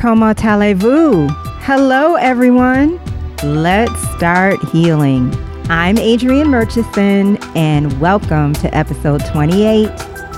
Comment allez-vous? Hello, everyone. Let's start healing. I'm Adrianne Murchison, and welcome to episode 28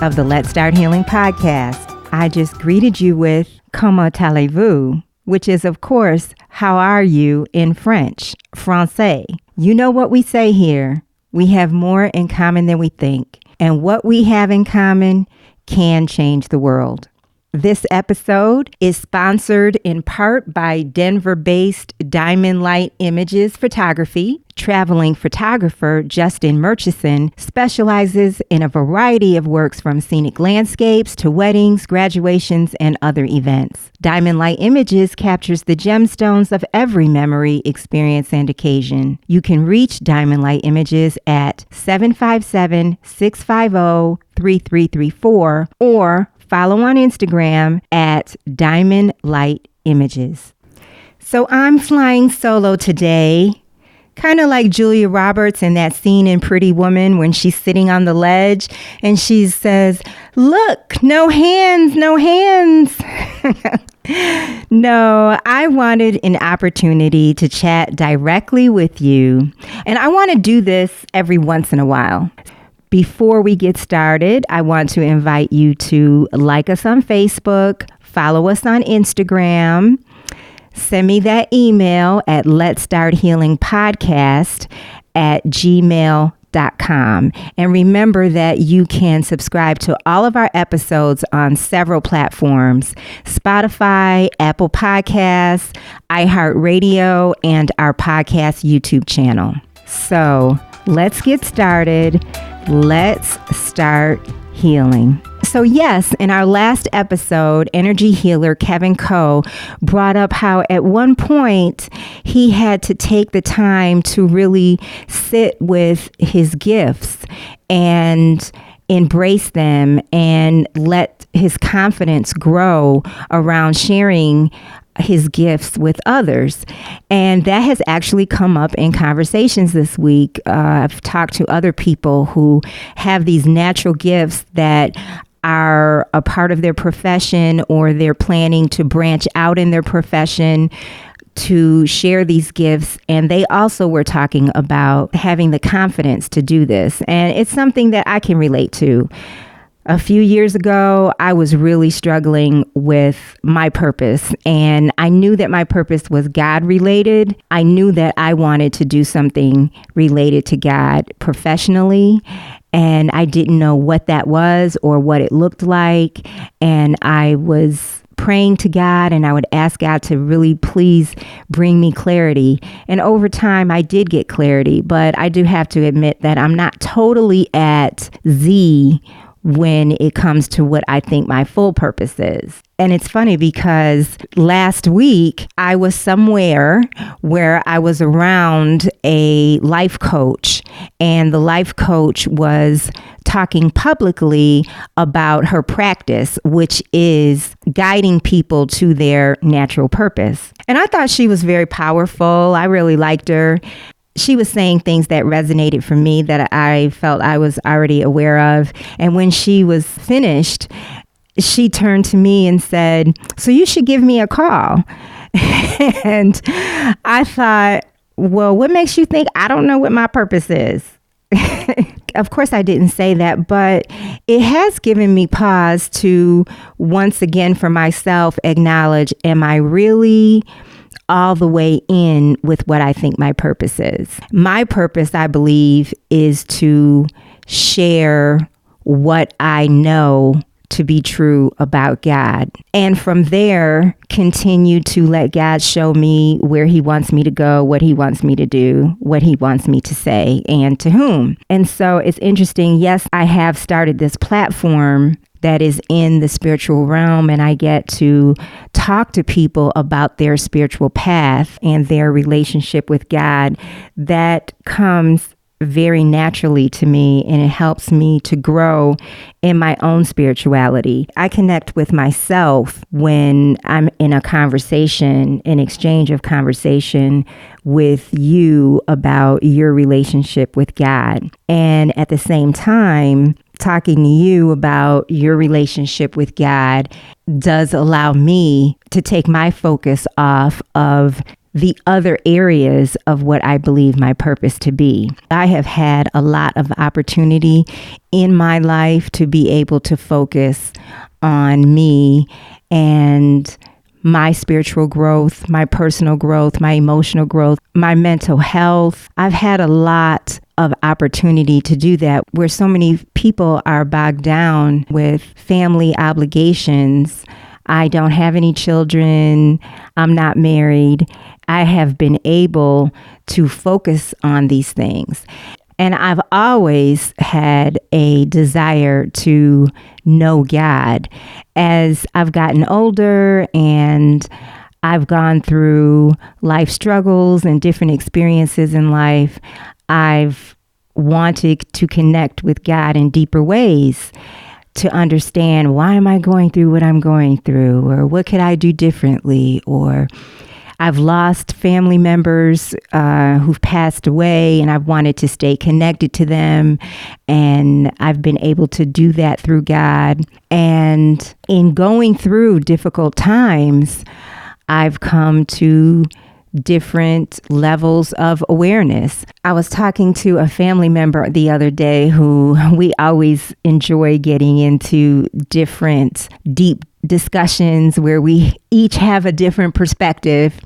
of the Let's Start Healing podcast. I just greeted you with Comment allez-vous, which is, of course, how are you in French, français. You know what we say here. We have more in common than we think, and what we have in common can change the world. This episode is sponsored in part by Denver-based Diamond Light Images Photography. Traveling photographer Adrianne Murchison specializes in a variety of works from scenic landscapes to weddings, graduations, and other events. Diamond Light Images captures the gemstones of every memory, experience, and occasion. You can reach Diamond Light Images at 757-650-3334 or follow on Instagram at Diamond Light Images. So I'm flying solo today, kind of like Julia Roberts in that scene in Pretty Woman when she's sitting on the ledge and she says, "Look, no hands, no hands." No, I wanted an opportunity to chat directly with you, and I want to do this every once in a while. Before we get started, I want to invite you to like us on Facebook, follow us on Instagram, send me that email at letstarthealingpodcast@gmail.com. And remember that you can subscribe to all of our episodes on several platforms: Spotify, Apple Podcasts, iHeartRadio, and our podcast YouTube channel. So let's get started. Let's start healing. So yes, in our last episode, energy healer Kevin Coe brought up how at one point he had to take the time to really sit with his gifts and embrace them and let his confidence grow around sharing his gifts with others. And that has actually come up in conversations this week. I've talked to other people who have these natural gifts that are a part of their profession, or they're planning to branch out in their profession to share these gifts. And they also were talking about having the confidence to do this. And it's something that I can relate to. A few years ago, I was really struggling with my purpose, and I knew that my purpose was God related. I knew that I wanted to do something related to God professionally, and I didn't know what that was or what it looked like. And I was praying to God, and I would ask God to really please bring me clarity. And over time, I did get clarity, but I do have to admit that I'm not totally at Z when it comes to what I think my full purpose is. And it's funny because last week I was somewhere where I was around a life coach, and the life coach was talking publicly about her practice, which is guiding people to their natural purpose. And I thought she was very powerful. I really liked her. She was saying things that resonated for me that I felt I was already aware of. And when she was finished, she turned to me and said, "So you should give me a call." And I thought, well, what makes you think I don't know what my purpose is? Of course, I didn't say that, but it has given me pause to once again for myself acknowledge, am I really all the way in with what I think my purpose is? My purpose, I believe, is to share what I know to be true about God. And from there, continue to let God show me where he wants me to go, what he wants me to do, what he wants me to say, and to whom. And so it's interesting. Yes, I have started this platform that is in the spiritual realm, and I get to talk to people about their spiritual path and their relationship with God. That comes very naturally to me, and it helps me to grow in my own spirituality. I connect with myself when I'm in a conversation, an exchange of conversation with you about your relationship with God. And at the same time, talking to you about your relationship with God does allow me to take my focus off of the other areas of what I believe my purpose to be. I have had a lot of opportunity in my life to be able to focus on me and my spiritual growth, my personal growth, my emotional growth, my mental health. I've had a lot of opportunity to do that, where so many people are bogged down with family obligations. I don't have any children. I'm not married. I have been able to focus on these things. And I've always had a desire to know God. As I've gotten older and I've gone through life struggles and different experiences in life, I've wanted to connect with God in deeper ways, to understand, why am I going through what I'm going through, or what could I do differently, or I've lost family members who've passed away, and I've wanted to stay connected to them. And I've been able to do that through God. And in going through difficult times, I've come to different levels of awareness. I was talking to a family member the other day who we always enjoy getting into different deep discussions where we each have a different perspective.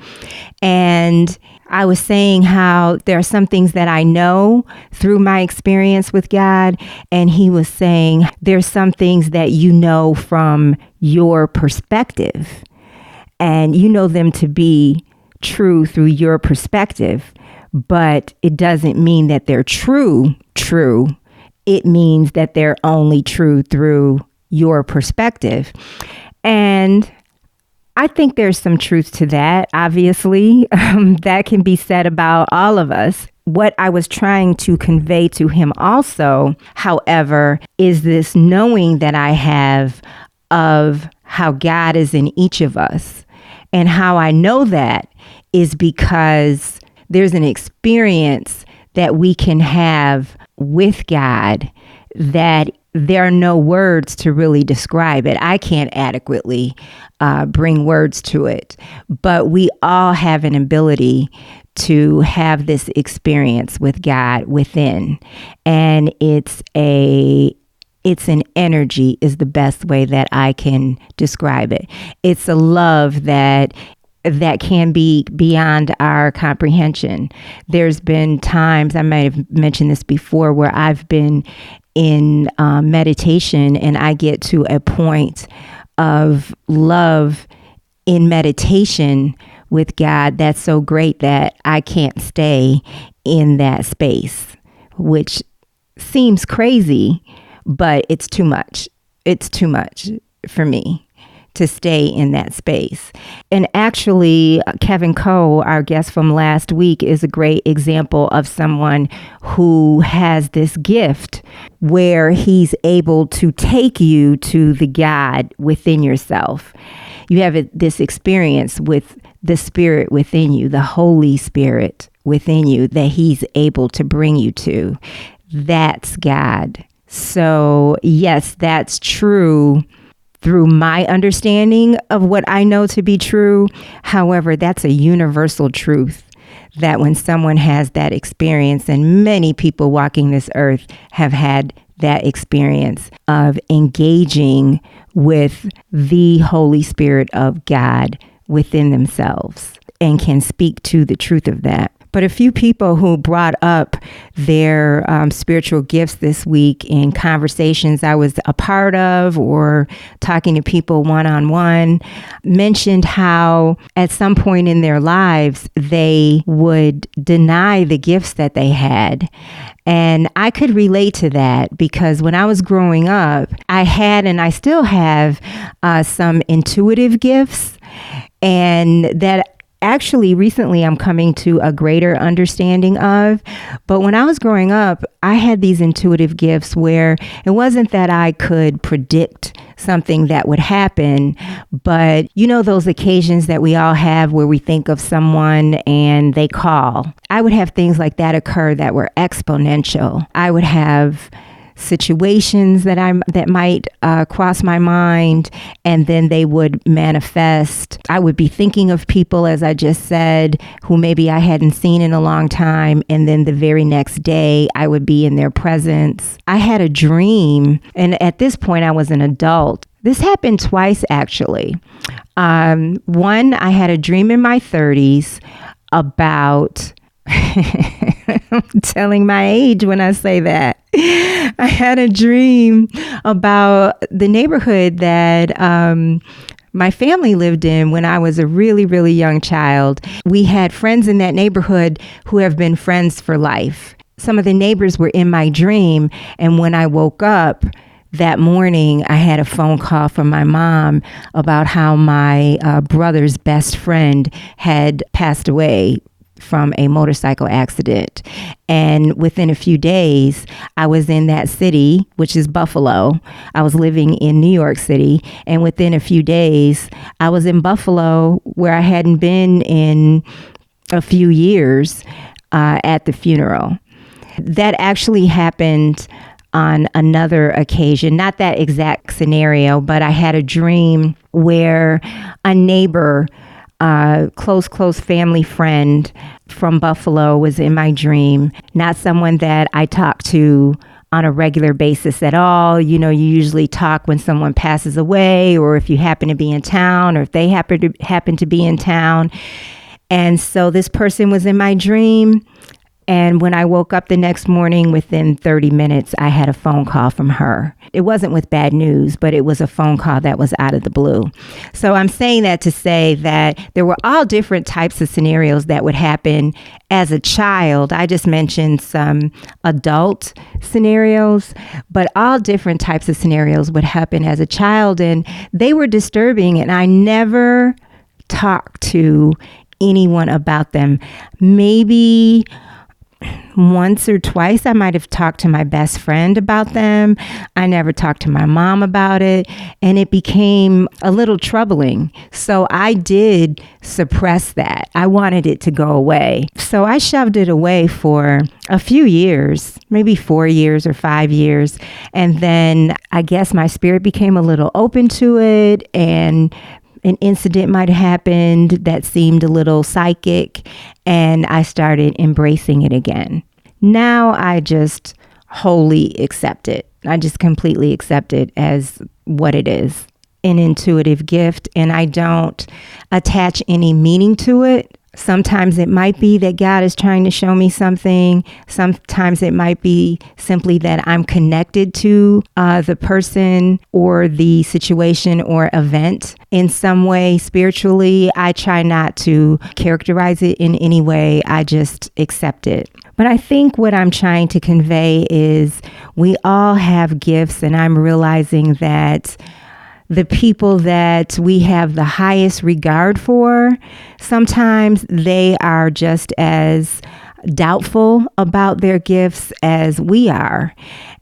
And I was saying how there are some things that I know through my experience with God. And he was saying there's some things that you know from your perspective, and you know them to be true through your perspective, but it doesn't mean that they're true. It means that they're only true through your perspective. And I think there's some truth to that, obviously. That can be said about all of us. What I was trying to convey to him also, however, is this knowing that I have of how God is in each of us. And how I know that is because there's an experience that we can have with God that there are no words to really describe it. I can't adequately bring words to it, but we all have an ability to have this experience with God within. And it's an energy is the best way that I can describe it. It's a love that can be beyond our comprehension. There's been times, I might have mentioned this before, where I've been in meditation and I get to a point of love in meditation with God that's so great that I can't stay in that space, which seems crazy, but it's too much. It's too much for me to stay in that space. And actually, Kevin Coe, our guest from last week, is a great example of someone who has this gift where he's able to take you to the God within yourself. You have this experience with the Spirit within you, the Holy Spirit within you that he's able to bring you to. That's God. So yes, that's true through my understanding of what I know to be true. However, that's a universal truth that when someone has that experience, and many people walking this earth have had that experience of engaging with the Holy Spirit of God within themselves and can speak to the truth of that. But a few people who brought up their spiritual gifts this week in conversations I was a part of or talking to people one-on-one mentioned how at some point in their lives they would deny the gifts that they had. And I could relate to that because when I was growing up, I had and I still have some intuitive gifts, and that actually, recently, I'm coming to a greater understanding of. But when I was growing up, I had these intuitive gifts where it wasn't that I could predict something that would happen, but you know those occasions that we all have where we think of someone and they call. I would have things like that occur that were exponential. I would have situations that might cross my mind, and then they would manifest. I would be thinking of people, as I just said, who maybe I hadn't seen in a long time, and then the very next day I would be in their presence. I had a dream, and at this point I was an adult. This happened twice, actually. One, I had a dream in my 30s about, I'm telling my age when I say that. I had a dream about the neighborhood that my family lived in when I was a really, really young child. We had friends in that neighborhood who have been friends for life. Some of the neighbors were in my dream, and when I woke up that morning, I had a phone call from my mom about how my brother's best friend had passed away from a motorcycle accident. And within a few days, I was in that city, which is Buffalo. I was living in New York City. And within a few days, I was in Buffalo, where I hadn't been in a few years, at the funeral. That actually happened on another occasion, not that exact scenario, but I had a dream where a neighbor, close family friend from Buffalo was in my dream, not someone that I talk to on a regular basis at all. You know, you usually talk when someone passes away, or if you happen to be in town, or if they happen to be in town. And so this person was in my dream. And when I woke up the next morning, within 30 minutes, I had a phone call from her. It wasn't with bad news, but it was a phone call that was out of the blue. So I'm saying that to say that there were all different types of scenarios that would happen as a child. I just mentioned some adult scenarios, but all different types of scenarios would happen as a child. And they were disturbing, and I never talked to anyone about them. Maybe once or twice I might have talked to my best friend about them. I never talked to my mom about it, and it became a little troubling. So I did suppress that. I wanted it to go away. So I shoved it away for a few years, maybe 4 years or 5 years. And then I guess my spirit became a little open to it, and an incident might have happened that seemed a little psychic, and I started embracing it again. Now I just wholly accept it. I just completely accept it as what it is, an intuitive gift, and I don't attach any meaning to it. Sometimes it might be that God is trying to show me something. Sometimes it might be simply that I'm connected to the person or the situation or event in some way spiritually. I try not to characterize it in any way. I just accept it. But I think what I'm trying to convey is we all have gifts, and I'm realizing that the people that we have the highest regard for, sometimes they are just as doubtful about their gifts as we are.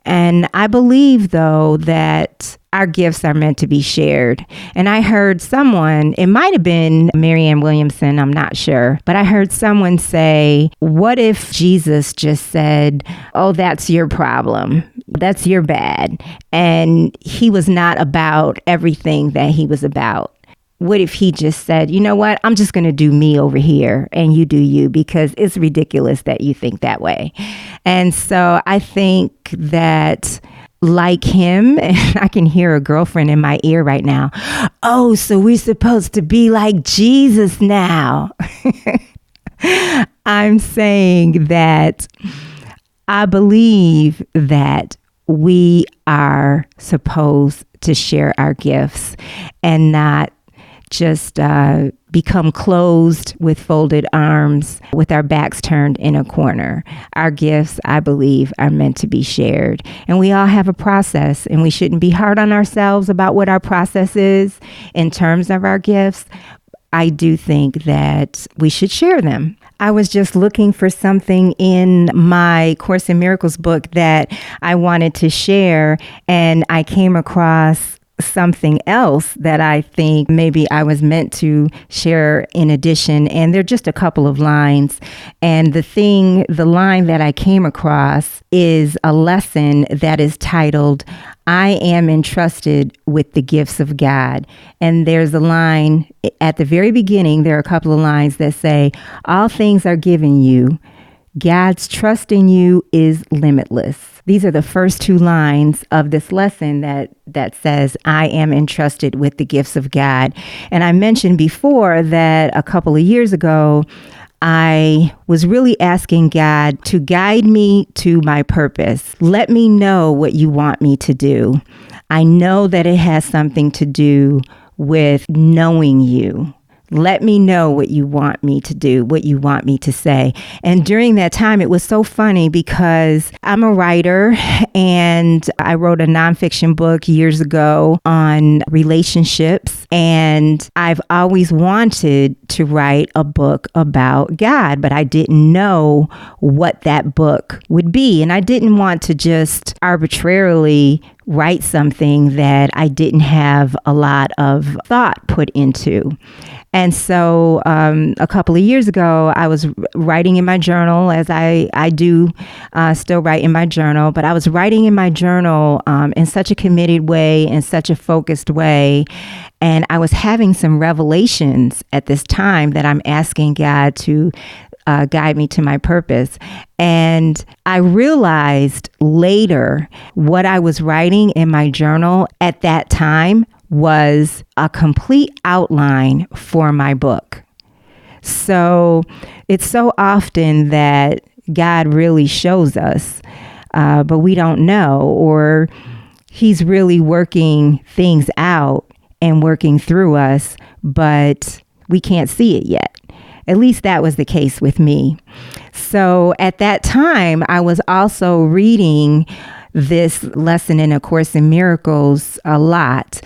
And I believe, though, that our gifts are meant to be shared. And I heard someone, it might have been Marianne Williamson, I'm not sure, but I heard someone say, what if Jesus just said, oh, that's your problem, that's your bad, and he was not about everything that he was about? What if he just said, you know what, I'm just going to do me over here and you do you, because it's ridiculous that you think that way. And so I think that, like him, and I can hear a girlfriend in my ear right now, oh, so we're supposed to be like Jesus now. I'm saying that I believe that we are supposed to share our gifts and not just become closed with folded arms, with our backs turned in a corner. Our gifts, I believe, are meant to be shared. And we all have a process, and we shouldn't be hard on ourselves about what our process is in terms of our gifts. I do think that we should share them. I was just looking for something in my Course in Miracles book that I wanted to share, and I came across something else that I think maybe I was meant to share in addition. And they're just a couple of lines. And the line that I came across is a lesson that is titled, I am entrusted with the gifts of God. And there's a line at the very beginning. There are a couple of lines that say, all things are given you. God's trust in you is limitless. These are the first two lines of this lesson that says, I am entrusted with the gifts of God. And I mentioned before that a couple of years ago, I was really asking God to guide me to my purpose. Let me know what you want me to do. I know that it has something to do with knowing you. Let me know what you want me to do, what you want me to say. And during that time, it was so funny because I'm a writer and I wrote a nonfiction book years ago on relationships. And I've always wanted to write a book about God, but I didn't know what that book would be. And I didn't want to just arbitrarily write something that I didn't have a lot of thought put into. And so a couple of years ago, I was writing in my journal, as I do still write in my journal, but I was writing in my journal in such a committed way, in such a focused way. And I was having some revelations at this time that I'm asking God to guide me to my purpose. And I realized later what I was writing in my journal at that time was a complete outline for my book. So it's so often that God really shows us, but we don't know, or he's really working things out and working through us, but we can't see it yet. At least that was the case with me. So at that time, I was also reading this lesson in A Course in Miracles a lot.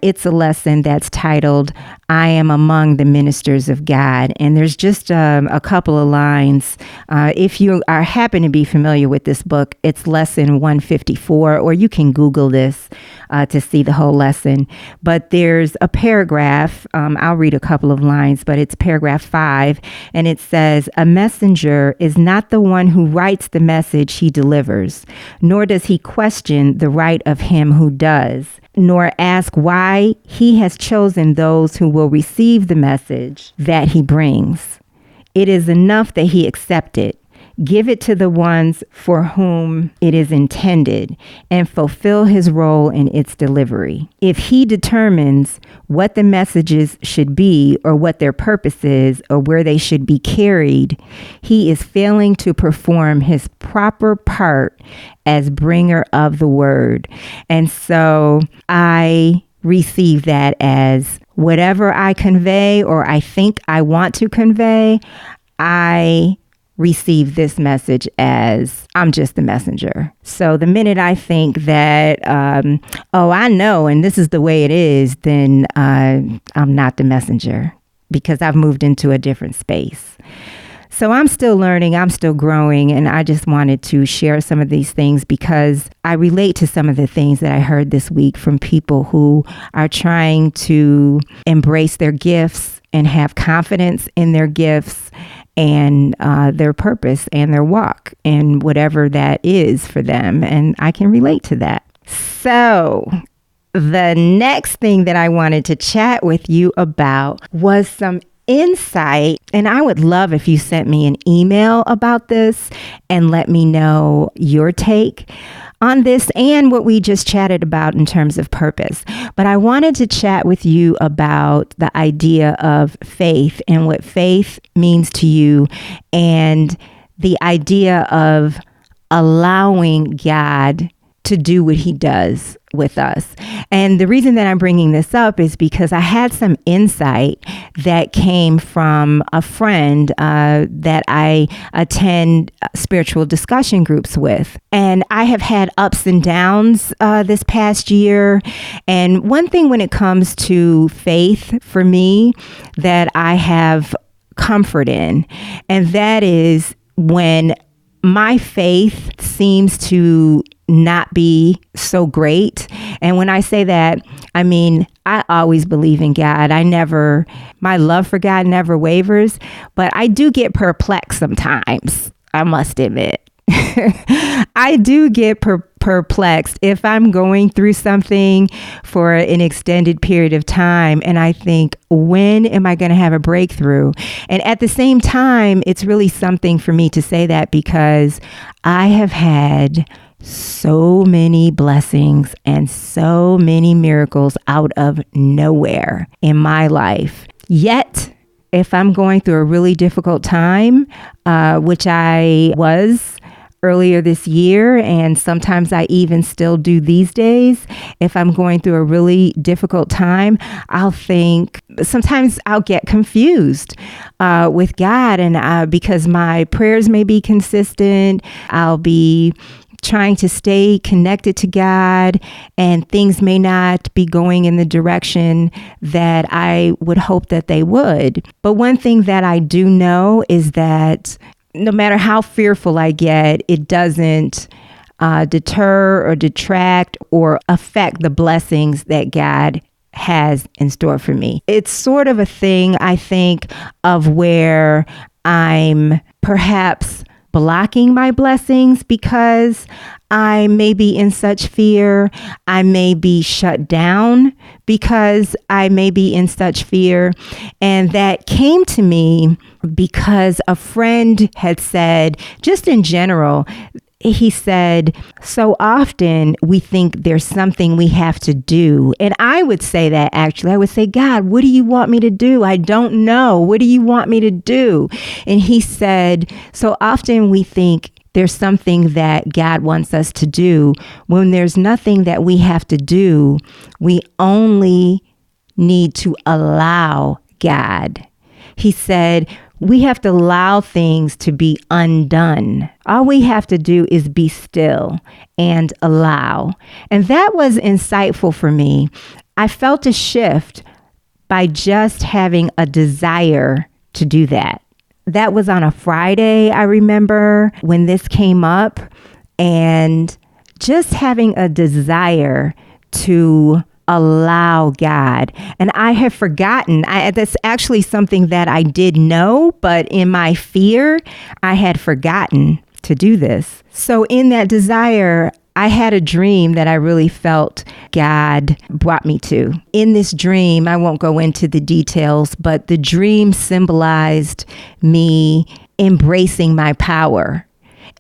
It's a lesson that's titled, I Am Among the Ministers of God. And there's just a couple of lines. If you happen to be familiar with this book, it's lesson 154, or you can Google this to see the whole lesson. But there's a paragraph, I'll read a couple of lines, but it's paragraph 5, and it says, a messenger is not the one who writes the message he delivers, nor does he question the right of him who does, nor ask why he has chosen those who will receive the message that he brings. It is enough that he accept it, give it to the ones for whom it is intended, and fulfill his role in its delivery. If he determines what the messages should be, or what their purpose is, or where they should be carried, he is failing to perform his proper part as bringer of the word. And so I receive that as whatever I convey, or I think I want to convey, I receive this message as I'm just the messenger. So the minute I think that, I know, and this is the way it is, then I'm not the messenger, because I've moved into a different space. So I'm still learning, I'm still growing, and I just wanted to share some of these things because I relate to some of the things that I heard this week from people who are trying to embrace their gifts and have confidence in their gifts and their purpose and their walk and whatever that is for them. And I can relate to that. So the next thing that I wanted to chat with you about was some insight. And I would love if you sent me an email about this and let me know your take on this and what we just chatted about in terms of purpose. But I wanted to chat with you about the idea of faith and what faith means to you, and the idea of allowing God to do what he does with us. And the reason that I'm bringing this up is because I had some insight that came from a friend that I attend spiritual discussion groups with. And I have had ups and downs this past year. And one thing when it comes to faith for me that I have comfort in, and that is when my faith seems to not be so great. And when I say that, I mean, I always believe in God. My love for God never wavers, but I do get perplexed sometimes, I must admit. I do get perplexed if I'm going through something for an extended period of time, and I think, when am I going to have a breakthrough? And at the same time, it's really something for me to say that, because I have had so many blessings and so many miracles out of nowhere in my life. Yet, if I'm going through a really difficult time, which I was earlier this year, and sometimes I even still do these days, if I'm going through a really difficult time, sometimes I'll get confused with God, and because my prayers may be consistent, I'll be trying to stay connected to God, and things may not be going in the direction that I would hope that they would. But one thing that I do know is that no matter how fearful I get, it doesn't deter or detract or affect the blessings that God has in store for me. It's sort of a thing, I think, of where I'm perhaps blocking my blessings because I may be in such fear. I may be shut down because I may be in such fear. And that came to me because a friend had said, just in general, he said, so often we think there's something we have to do. And I would say that actually, I would say, God, what do you want me to do? I don't know. What do you want me to do? And he said, so often we think there's something that God wants us to do when there's nothing that we have to do. We only need to allow God. He said, we have to allow things to be undone. All we have to do is be still and allow. And that was insightful for me. I felt a shift by just having a desire to do that. That was on a Friday, I remember, when this came up, and just having a desire to allow God. And I have forgotten, that's actually something that I did know, but in my fear, I had forgotten to do this. So in that desire, I had a dream that I really felt God brought me to. In this dream, I won't go into the details, but the dream symbolized me embracing my power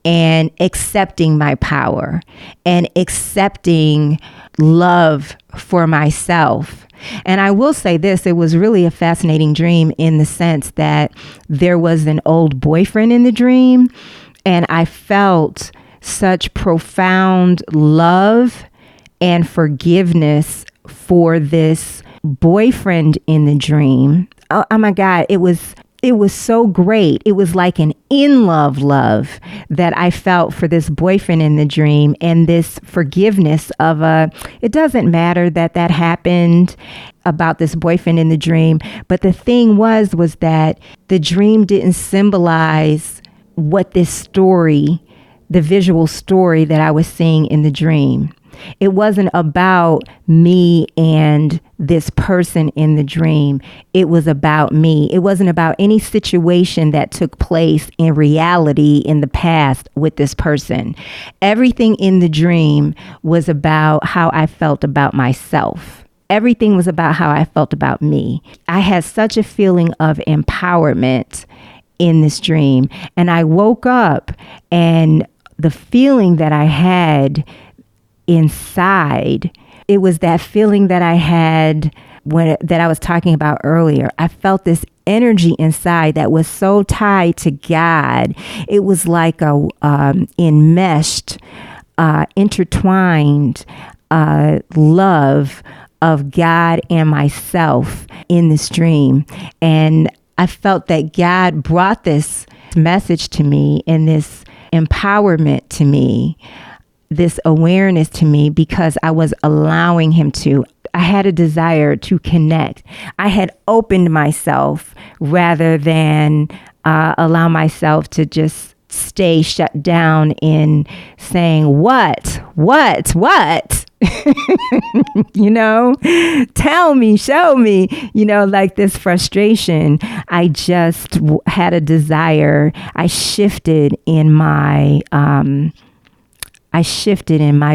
and accepting my power and accepting love for myself. And I will say this, it was really a fascinating dream in the sense that there was an old boyfriend in the dream, and I felt such profound love and forgiveness for this boyfriend in the dream. Oh my God, it was so great. It was like an in-love love that I felt for this boyfriend in the dream, and this forgiveness of it doesn't matter that happened about this boyfriend in the dream. But the thing was that the dream didn't symbolize what this story, the visual story that I was seeing in the dream. It wasn't about me and this person in the dream. It was about me. It wasn't about any situation that took place in reality in the past with this person. Everything in the dream was about how I felt about myself. Everything was about how I felt about me. I had such a feeling of empowerment in this dream. And I woke up, and the feeling that I had inside, it was that feeling that I had that I was talking about earlier. I felt this energy inside that was so tied to God. It was like a enmeshed, intertwined love of God and myself in this dream. And I felt that God brought this message to me and this empowerment to me, this awareness to me, because I was allowing him to. I had a desire to connect. I had opened myself rather than allow myself to just stay shut down in saying, what? Tell me, show me, like this frustration. I just had a desire. I shifted in my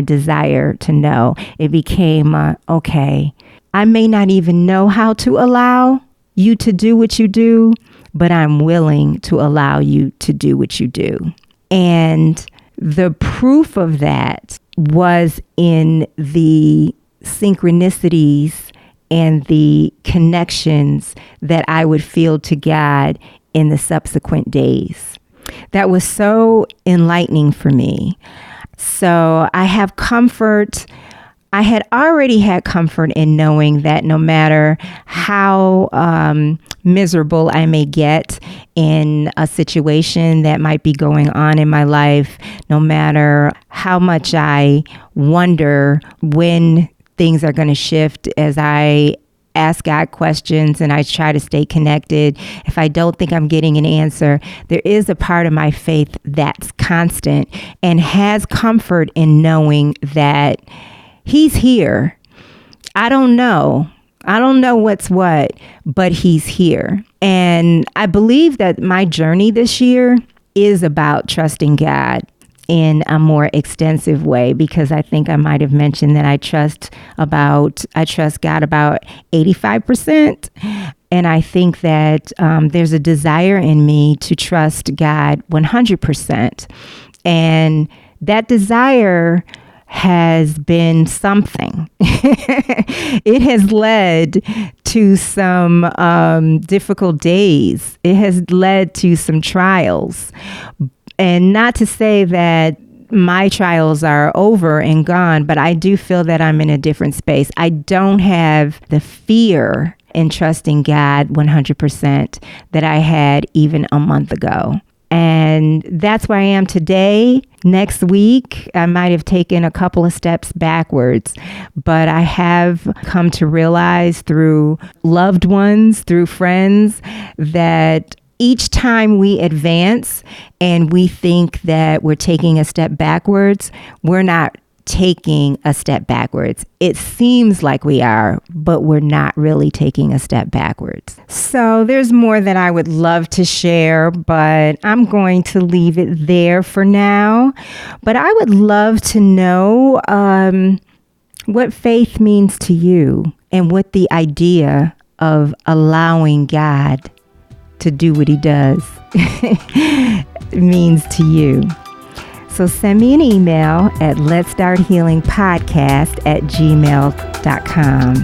desire to know. It became, okay, I may not even know how to allow you to do what you do, but I'm willing to allow you to do what you do. And the proof of that was in the synchronicities and the connections that I would feel to God in the subsequent days. That was so enlightening for me. So I have comfort. I had already had comfort in knowing that no matter how miserable I may get in a situation that might be going on in my life, no matter how much I wonder when things are going to shift as I ask God questions and I try to stay connected. If I don't think I'm getting an answer, there is a part of my faith that's constant and has comfort in knowing that He's here. I don't know what's what, but He's here. And I believe that my journey this year is about trusting God in a more extensive way, because I think I might have mentioned that I trust God about 85%. And I think that there's a desire in me to trust God 100%. And that desire has been something. It has led to some difficult days. It has led to some trials. And not to say that my trials are over and gone, but I do feel that I'm in a different space. I don't have the fear in trusting God 100% that I had even a month ago. And that's where I am today. Next week, I might have taken a couple of steps backwards, but I have come to realize through loved ones, through friends, that each time we advance and we think that we're taking a step backwards, we're not taking a step backwards. It seems like we are, but we're not really taking a step backwards. So there's more that I would love to share, but I'm going to leave it there for now. But I would love to know what faith means to you and what the idea of allowing God to do what He does means to you. So send me an email at letstarthealingpodcast@gmail.com.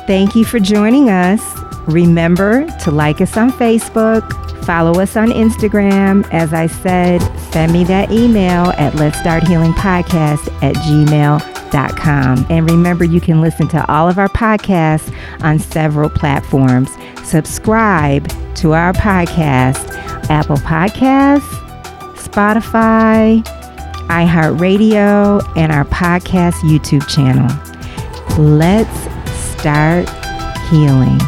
Thank you for joining us. Remember to like us on Facebook, follow us on Instagram. As I said, send me that email at letstarthealingpodcast@gmail.com. And remember, you can listen to all of our podcasts on several platforms. Subscribe to our podcast, Apple Podcasts, Spotify, iHeartRadio, and our podcast YouTube channel. Let's start healing.